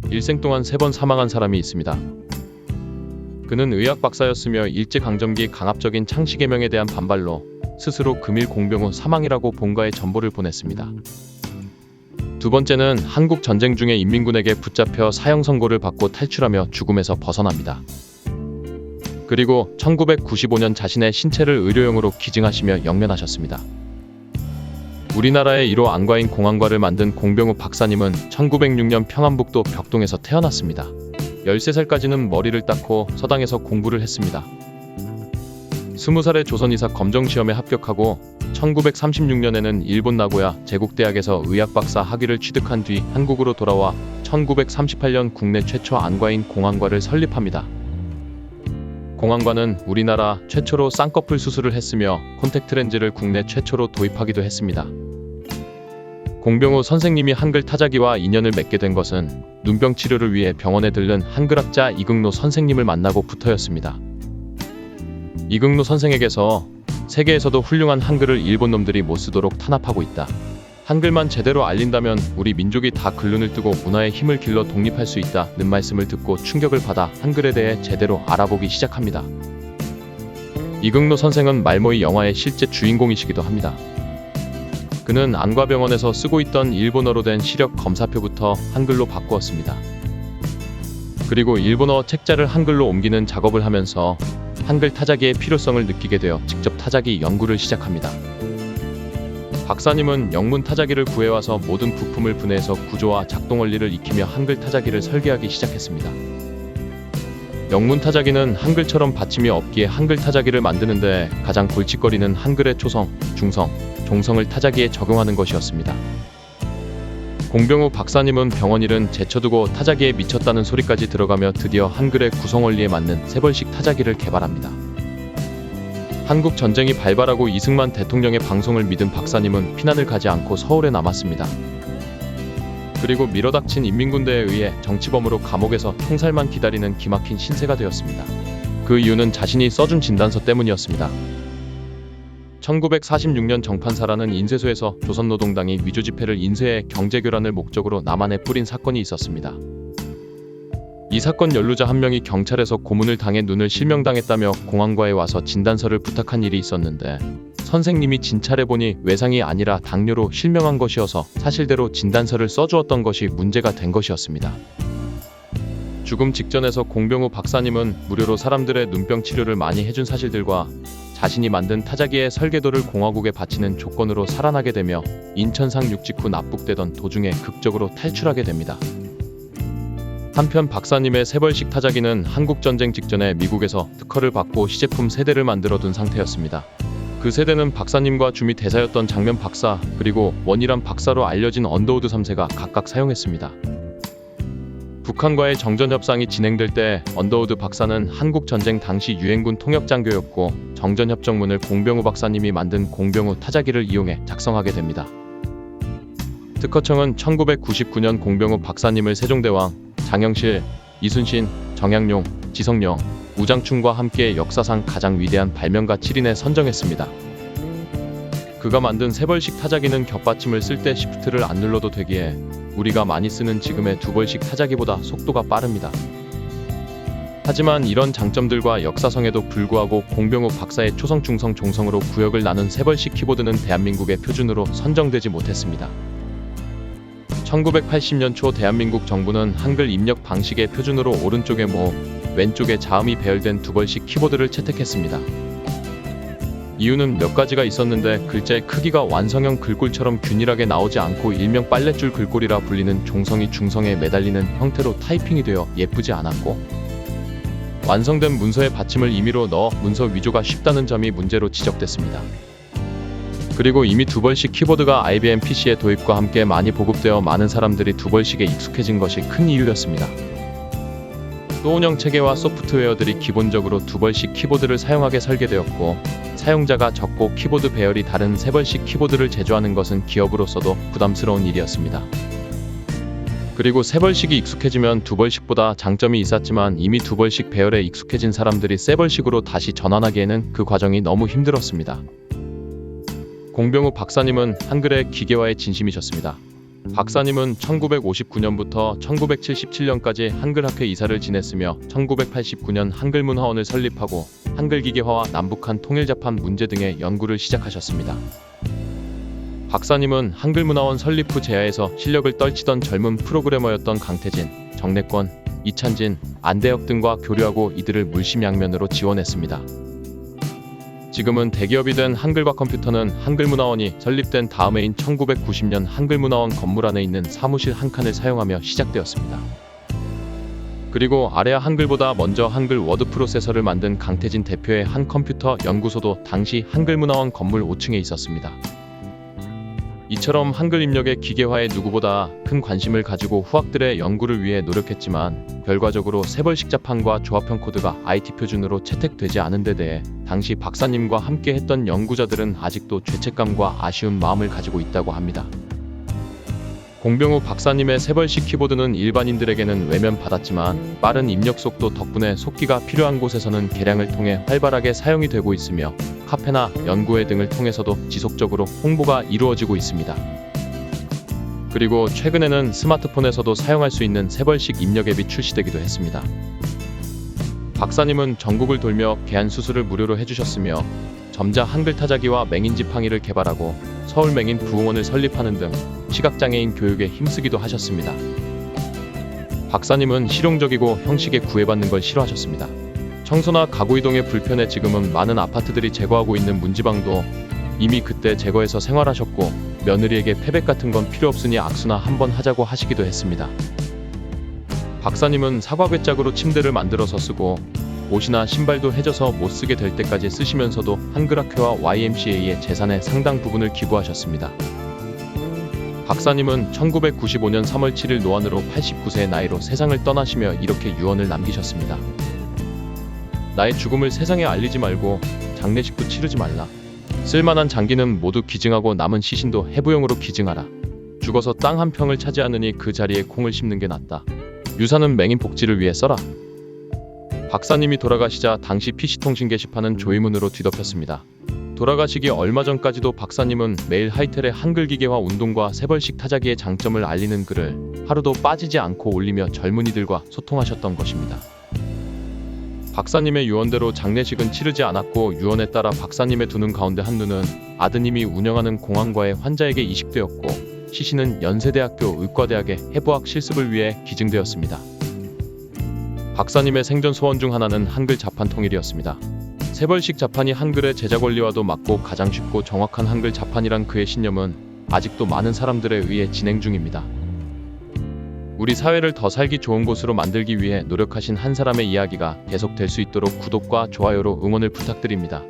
일생 동안 3번 사망한 사람이 있습니다. 그는 의학 박사였으며 일제강점기 강압적인 창씨개명에 대한 반발로 스스로 금일 공병 후 사망이라고 본가에 전보를 보냈습니다. 두 번째는 한국 전쟁 중에 인민군에게 붙잡혀 사형 선고를 받고 탈출하며 죽음에서 벗어납니다. 그리고 1995년 자신의 신체를 의료용으로 기증하시며 영면하셨습니다. 우리나라의 1호 안과인 공안과를 만든 공병우 박사님은 1906년 평안북도 벽동에서 태어났습니다. 13살까지는 머리를 닦고 서당에서 공부를 했습니다. 20살에 조선의사 검정시험에 합격하고 1936년에는 일본 나고야 제국대학에서 의학박사 학위를 취득한 뒤 한국으로 돌아와 1938년 국내 최초 안과인 공안과를 설립합니다. 공안과는 우리나라 최초로 쌍꺼풀 수술을 했으며 콘택트렌즈를 국내 최초로 도입하기도 했습니다. 공병우 선생님이 한글 타자기와 인연을 맺게 된 것은 눈병 치료를 위해 병원에 들른 한글학자 이극노 선생님을 만나고부터였습니다. 이극노 선생에게서 세계에서도 훌륭한 한글을 일본 놈들이 못 쓰도록 탄압하고 있다. 한글만 제대로 알린다면 우리 민족이 다 글눈을 뜨고 문화의 힘을 길러 독립할 수 있다는 말씀을 듣고 충격을 받아 한글에 대해 제대로 알아보기 시작합니다. 이극노 선생은 말모이 영화의 실제 주인공이시기도 합니다. 그는 안과병원에서 쓰고 있던 일본어로 된 시력 검사표부터 한글로 바꾸었습니다. 그리고 일본어 책자를 한글로 옮기는 작업을 하면서 한글 타자기의 필요성을 느끼게 되어 직접 타자기 연구를 시작합니다. 박사님은 영문 타자기를 구해와서 모든 부품을 분해해서 구조와 작동 원리를 익히며 한글 타자기를 설계하기 시작했습니다. 영문 타자기는 한글처럼 받침이 없기에 한글 타자기를 만드는데 가장 골칫거리는 한글의 초성, 중성, 종성을 타자기에 적용하는 것이었습니다. 공병우 박사님은 병원 일은 제쳐두고 타자기에 미쳤다는 소리까지 들어가며 드디어 한글의 구성 원리에 맞는 세벌식 타자기를 개발합니다. 한국 전쟁이 발발하고 이승만 대통령의 방송을 믿은 박사님은 피난을 가지 않고 서울에 남았습니다. 그리고 밀어닥친 인민군대에 의해 정치범으로 감옥에서 총살만 기다리는 기막힌 신세가 되었습니다. 그 이유는 자신이 써준 진단서 때문이었습니다. 1946년 정판사라는 인쇄소에서 조선노동당이 위조지폐를 인쇄해 경제교란을 목적으로 남한에 뿌린 사건이 있었습니다. 이 사건 연루자 한 명이 경찰에서 고문을 당해 눈을 실명당했다며 공안과에 와서 진단서를 부탁한 일이 있었는데 선생님이 진찰해보니 외상이 아니라 당뇨로 실명한 것이어서 사실대로 진단서를 써주었던 것이 문제가 된 것이었습니다. 죽음 직전에서 공병우 박사님은 무료로 사람들의 눈병 치료를 많이 해준 사실들과 자신이 만든 타자기의 설계도를 공화국에 바치는 조건으로 살아나게 되며 인천상 육직후 납북되던 도중에 극적으로 탈출하게 됩니다. 한편 박사님의 세벌식 타자기는 한국전쟁 직전에 미국에서 특허를 받고 시제품 세대를 만들어둔 상태였습니다. 그 세대는 박사님과 주미 대사였던 장면 박사 그리고 원희람 박사로 알려진 언더우드 3세가 각각 사용했습니다. 북한과의 정전협상이 진행될 때 언더우드 박사는 한국전쟁 당시 유엔군 통역장교였고 정전협정문을 공병우 박사님이 만든 공병우 타자기를 이용해 작성하게 됩니다. 특허청은 1999년 공병우 박사님을 세종대왕, 장영실, 이순신, 정약용, 지성령, 우장춘과 함께 역사상 가장 위대한 발명가 7인에 선정했습니다. 그가 만든 세벌식 타자기는 겹받침을 쓸 때 시프트를 안 눌러도 되기에 우리가 많이 쓰는 지금의 두벌식 타자기보다 속도가 빠릅니다. 하지만 이런 장점들과 역사성에도 불구하고 공병우 박사의 초성, 중성, 종성으로 구역을 나눈 세벌식 키보드는 대한민국의 표준으로 선정되지 못했습니다. 1980년 초 대한민국 정부는 한글 입력 방식의 표준으로 오른쪽에 모, 왼쪽에 자음이 배열된 두벌식 키보드를 채택했습니다. 이유는 몇 가지가 있었는데 글자의 크기가 완성형 글꼴처럼 균일하게 나오지 않고 일명 빨랫줄 글꼴이라 불리는 종성이 중성에 매달리는 형태로 타이핑이 되어 예쁘지 않았고 완성된 문서에 받침을 임의로 넣어 문서 위조가 쉽다는 점이 문제로 지적됐습니다. 그리고 이미 두벌식 키보드가 IBM PC의 도입과 함께 많이 보급되어 많은 사람들이 두벌식에 익숙해진 것이 큰 이유였습니다. 또 운영 체계와 소프트웨어들이 기본적으로 두벌식 키보드를 사용하게 설계되었고 사용자가 적고 키보드 배열이 다른 세벌식 키보드를 제조하는 것은 기업으로서도 부담스러운 일이었습니다. 그리고 세벌식이 익숙해지면 두벌식보다 장점이 있었지만 이미 두벌식 배열에 익숙해진 사람들이 세벌식으로 다시 전환하기에는 그 과정이 너무 힘들었습니다. 공병우 박사님은 한글의 기계화에 진심이셨습니다. 박사님은 1959년부터 1977년까지 한글학회 이사를 지냈으며 1989년 한글문화원을 설립하고 한글기계화와 남북한 통일자판 문제 등의 연구를 시작하셨습니다. 박사님은 한글문화원 설립 후 제야에서 실력을 떨치던 젊은 프로그래머였던 강태진, 정래권, 이찬진, 안대혁 등과 교류하고 이들을 물심양면으로 지원했습니다. 지금은 대기업이 된 한글과 컴퓨터는 한글문화원이 설립된 다음해인 1990년 한글문화원 건물 안에 있는 사무실 한 칸을 사용하며 시작되었습니다. 그리고 아래아 한글보다 먼저 한글 워드 프로세서를 만든 강태진 대표의 한 컴퓨터 연구소도 당시 한글문화원 건물 5층에 있었습니다. 이처럼 한글 입력의 기계화에 누구보다 큰 관심을 가지고 후학들의 연구를 위해 노력했지만 결과적으로 세벌식 자판과 조합형 코드가 IT 표준으로 채택되지 않은 데 대해 당시 박사님과 함께 했던 연구자들은 아직도 죄책감과 아쉬운 마음을 가지고 있다고 합니다. 공병우 박사님의 세벌식 키보드는 일반인들에게는 외면받았지만 빠른 입력 속도 덕분에 속기가 필요한 곳에서는 개량을 통해 활발하게 사용이 되고 있으며 카페나 연구회 등을 통해서도 지속적으로 홍보가 이루어지고 있습니다. 그리고 최근에는 스마트폰에서도 사용할 수 있는 세벌식 입력 앱이 출시되기도 했습니다. 박사님은 전국을 돌며 개안 수술을 무료로 해주셨으며 점자 한글 타자기와 맹인 지팡이를 개발하고 서울 맹인 부흥원을 설립하는 등 시각장애인 교육에 힘쓰기도 하셨습니다. 박사님은 실용적이고 형식에 구애받는 걸 싫어하셨습니다. 청소나 가구 이동의 불편에 지금은 많은 아파트들이 제거하고 있는 문지방도 이미 그때 제거해서 생활하셨고 며느리에게 패백 같은 건 필요 없으니 악수나 한번 하자고 하시기도 했습니다. 박사님은 사과괴짝으로 침대를 만들어서 쓰고 옷이나 신발도 해져서 못 쓰게 될 때까지 쓰시면서도 한글학회와 YMCA의 재산의 상당 부분을 기부하셨습니다. 박사님은 1995년 3월 7일 노안으로 89세의 나이로 세상을 떠나시며 이렇게 유언을 남기셨습니다. 나의 죽음을 세상에 알리지 말고 장례식도 치르지 말라. 쓸만한 장기는 모두 기증하고 남은 시신도 해부용으로 기증하라. 죽어서 땅 한 평을 차지하느니 그 자리에 콩을 심는 게 낫다. 유산은 맹인 복지를 위해 써라. 박사님이 돌아가시자 당시 PC통신 게시판은 조이문으로 뒤덮였습니다. 돌아가시기 얼마 전까지도 박사님은 매일 하이텔의 한글 기계화 운동과 세벌식 타자기의 장점을 알리는 글을 하루도 빠지지 않고 올리며 젊은이들과 소통하셨던 것입니다. 박사님의 유언대로 장례식은 치르지 않았고 유언에 따라 박사님의 두 눈 가운데 한 눈은 아드님이 운영하는 공항과의 환자에게 이식되었고 시신은 연세대학교 의과대학의 해부학 실습을 위해 기증되었습니다. 박사님의 생전 소원 중 하나는 한글 자판 통일이었습니다. 세벌식 자판이 한글의 제작 원리와도 맞고 가장 쉽고 정확한 한글 자판이란 그의 신념은 아직도 많은 사람들에 의해 진행 중입니다. 우리 사회를 더 살기 좋은 곳으로 만들기 위해 노력하신 한 사람의 이야기가 계속될 수 있도록 구독과 좋아요로 응원을 부탁드립니다.